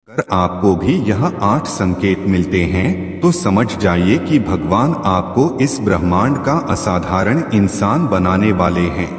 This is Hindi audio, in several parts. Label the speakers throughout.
Speaker 1: अगर आपको भी यह 8 संकेत मिलते हैं तो समझ जाइए कि भगवान आपको इस ब्रह्मांड का असाधारण इंसान बनाने वाले हैं।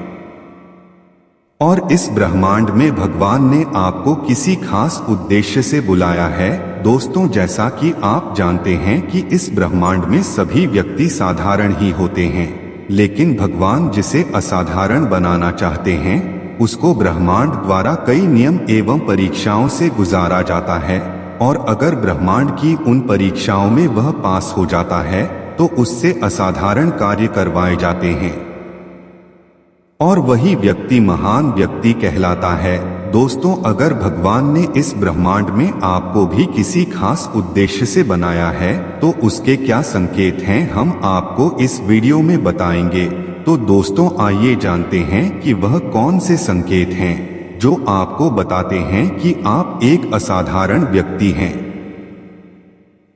Speaker 1: और इस ब्रह्मांड में भगवान ने आपको किसी खास उद्देश्य से बुलाया है। दोस्तों, जैसा कि आप जानते हैं कि इस ब्रह्मांड में सभी व्यक्ति साधारण ही होते हैं, लेकिन भगवान जिसे असाधारण बनाना चाहते हैं उसको ब्रह्मांड द्वारा कई नियम एवं परीक्षाओं से गुजारा जाता है, और अगर ब्रह्मांड की उन परीक्षाओं में वह पास हो जाता है तो उससे असाधारण कार्य करवाए जाते हैं और वही व्यक्ति महान व्यक्ति कहलाता है। दोस्तों, अगर भगवान ने इस ब्रह्मांड में आपको भी किसी खास उद्देश्य से बनाया है तो उसके क्या संकेत हैं हम आपको इस वीडियो में बताएंगे। तो दोस्तों, आइए जानते हैं कि वह कौन से संकेत हैं जो आपको बताते हैं कि आप एक असाधारण व्यक्ति हैं।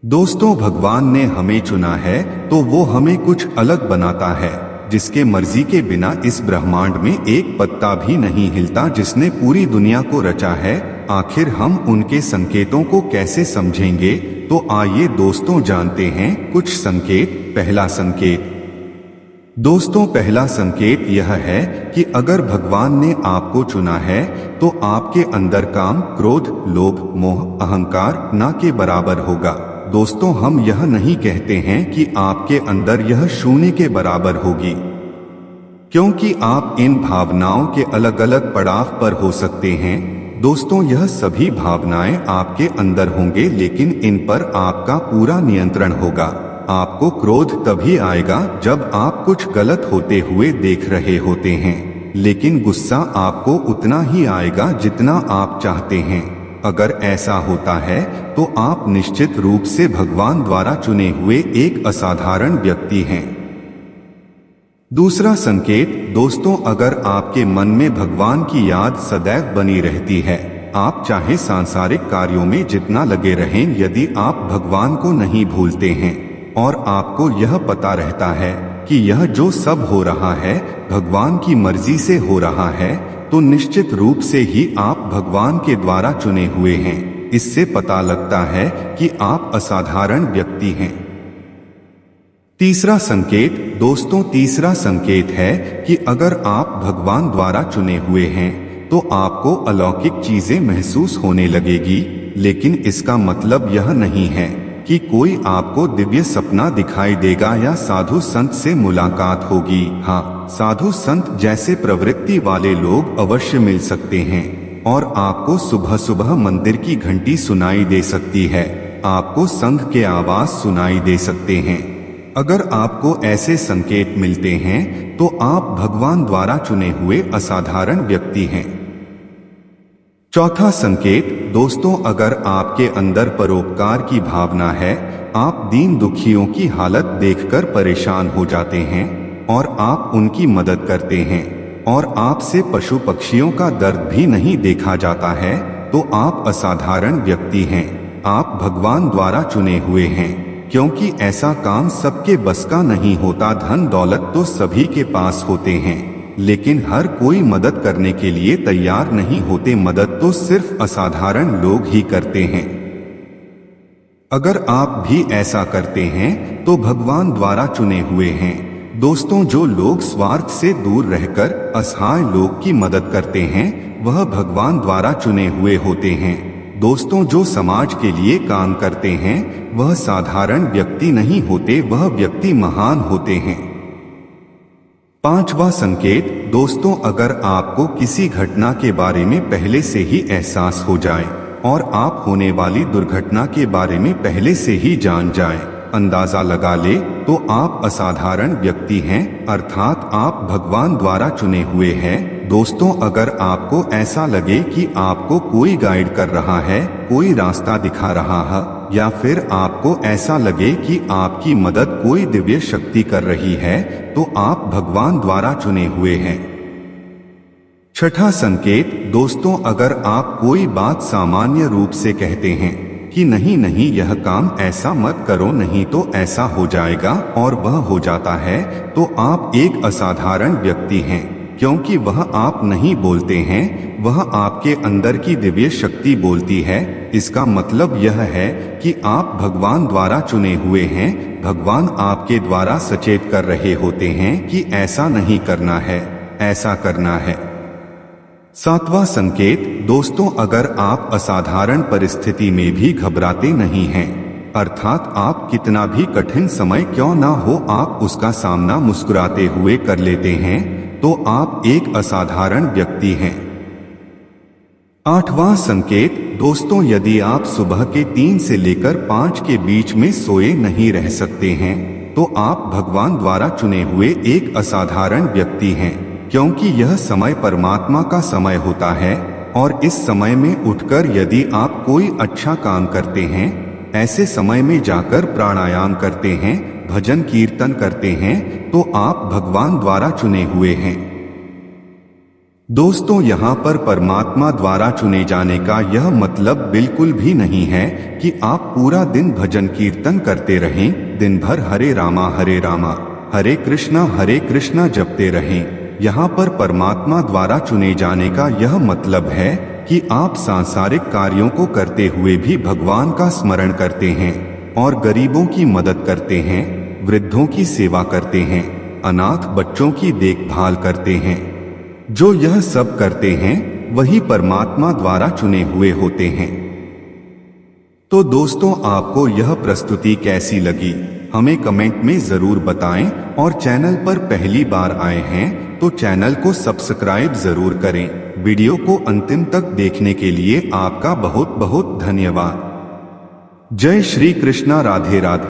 Speaker 1: दोस्तों, भगवान ने हमें चुना है तो वो हमें कुछ अलग बनाता है, जिसके मर्जी के बिना इस ब्रह्मांड में एक पत्ता भी नहीं हिलता जिसने पूरी दुनिया को रचा है। आखिर हम उनके संकेतों को कैसे समझेंगे? तो आइए दोस्तों जानते हैं कुछ संकेत। पहला संकेत। दोस्तों, पहला संकेत यह है कि अगर भगवान ने आपको चुना है तो आपके अंदर काम, क्रोध, लोभ, मोह, अहंकार ना के बराबर होगा। दोस्तों, हम यह नहीं कहते हैं कि आपके अंदर यह शून्य के बराबर होगी, क्योंकि आप इन भावनाओं के अलग अलग पड़ाव पर हो सकते हैं। दोस्तों, यह सभी भावनाएं आपके अंदर होंगे, लेकिन इन पर आपका पूरा नियंत्रण होगा। आपको क्रोध तभी आएगा जब आप कुछ गलत होते हुए देख रहे होते हैं, लेकिन गुस्सा आपको उतना ही आएगा जितना आप चाहते हैं। अगर ऐसा होता है तो आप निश्चित रूप से भगवान द्वारा चुने हुए एक असाधारण व्यक्ति हैं। दूसरा संकेत। दोस्तों, अगर आपके मन में भगवान की याद सदैव बनी रहती है, आप चाहे सांसारिक कार्यों में जितना लगे रहें, यदि आप भगवान को नहीं भूलते हैं और आपको यह पता रहता है कि यह जो सब हो रहा है भगवान की मर्जी से हो रहा है, तो निश्चित रूप से ही आप भगवान के द्वारा चुने हुए हैं। इससे पता लगता है कि आप असाधारण व्यक्ति हैं। तीसरा संकेत। दोस्तों, तीसरा संकेत है कि अगर आप भगवान द्वारा चुने हुए हैं तो आपको अलौकिक चीजें महसूस होने लगेगी, लेकिन इसका मतलब यह नहीं है कि कोई आपको दिव्य सपना दिखाई देगा या साधु संत से मुलाकात होगी। हाँ, साधु संत जैसे प्रवृत्ति वाले लोग अवश्य मिल सकते हैं और आपको सुबह सुबह मंदिर की घंटी सुनाई दे सकती है, आपको संघ के आवाज सुनाई दे सकते हैं। अगर आपको ऐसे संकेत मिलते हैं तो आप भगवान द्वारा चुने हुए असाधारण व्यक्ति हैं। चौथा संकेत। दोस्तों, अगर आपके अंदर परोपकार की भावना है, आप दीन दुखियों की हालत देखकर परेशान हो जाते हैं और आप उनकी मदद करते हैं और आपसे पशु पक्षियों का दर्द भी नहीं देखा जाता है, तो आप असाधारण व्यक्ति हैं। आप भगवान द्वारा चुने हुए हैं, क्योंकि ऐसा काम सबके बस का नहीं होता। धन दौलत तो सभी के पास होते हैं, लेकिन हर कोई मदद करने के लिए तैयार नहीं होते। मदद तो सिर्फ असाधारण लोग ही करते हैं। अगर आप भी ऐसा करते हैं तो भगवान द्वारा चुने हुए हैं। दोस्तों, जो लोग स्वार्थ से दूर रहकर असहाय लोग की मदद करते हैं वह भगवान द्वारा चुने हुए होते हैं। दोस्तों, जो समाज के लिए काम करते हैं वह साधारण व्यक्ति नहीं होते, वह व्यक्ति महान होते हैं। पांचवा संकेत। दोस्तों, अगर आपको किसी घटना के बारे में पहले से ही एहसास हो जाए और आप होने वाली दुर्घटना के बारे में पहले से ही जान जाएं, अंदाजा लगा ले, तो आप असाधारण व्यक्ति हैं, अर्थात आप भगवान द्वारा चुने हुए हैं। दोस्तों, अगर आपको ऐसा लगे कि आपको कोई गाइड कर रहा है, कोई रास्ता दिखा रहा है, या फिर आपको ऐसा लगे कि आपकी मदद कोई दिव्य शक्ति कर रही है, तो आप भगवान द्वारा चुने हुए हैं। छठा संकेत। दोस्तों, अगर आप कोई बात सामान्य रूप से कहते हैं कि नहीं नहीं यह काम ऐसा मत करो, नहीं तो ऐसा हो जाएगा, और वह हो जाता है, तो आप एक असाधारण व्यक्ति हैं। क्योंकि वह आप नहीं बोलते हैं, वह आपके अंदर की दिव्य शक्ति बोलती है। इसका मतलब यह है कि आप भगवान द्वारा चुने हुए हैं। भगवान आपके द्वारा सचेत कर रहे होते हैं कि ऐसा नहीं करना है, ऐसा करना है। सातवां संकेत, दोस्तों, अगर आप असाधारण परिस्थिति में भी घबराते नहीं हैं, अर्थात आप कितना भी कठिन समय क्यों ना हो, आप उसका सामना मुस्कुराते हुए कर लेते हैं, तो आप एक असाधारण व्यक्ति हैं। आठवां संकेत, दोस्तों, यदि आप सुबह के 3 से लेकर 5 के बीच में सोए नहीं रह सकते हैं, तो आप भगवान द्वारा चुने हुए एक असाधारण व्यक्ति हैं, क्योंकि यह समय परमात्मा का समय होता है। और इस समय में उठकर यदि आप कोई अच्छा काम करते हैं, ऐसे समय में जाकर प्राणायाम करते हैं, भजन कीर्तन करते हैं, तो आप भगवान द्वारा चुने हुए हैं। दोस्तों, यहाँ पर परमात्मा द्वारा चुने जाने का यह मतलब बिल्कुल भी नहीं है कि आप पूरा दिन भजन कीर्तन करते रहें, दिन भर हरे रामा हरे कृष्णा जपते रहें। यहाँ पर परमात्मा द्वारा चुने जाने का यह मतलब है कि आप सांसारिक कार्यों को करते हुए भी भगवान का स्मरण करते हैं और गरीबों की मदद करते हैं, वृद्धों की सेवा करते हैं, अनाथ बच्चों की देखभाल करते हैं। जो यह सब करते हैं वही परमात्मा द्वारा चुने हुए होते हैं। तो दोस्तों, आपको यह प्रस्तुति कैसी लगी हमें कमेंट में जरूर बताएं, और चैनल पर पहली बार आए हैं तो चैनल को सब्सक्राइब जरूर करें। वीडियो को अंतिम तक देखने के लिए आपका बहुत बहुत धन्यवाद। जय श्री कृष्णा, राधे राधे।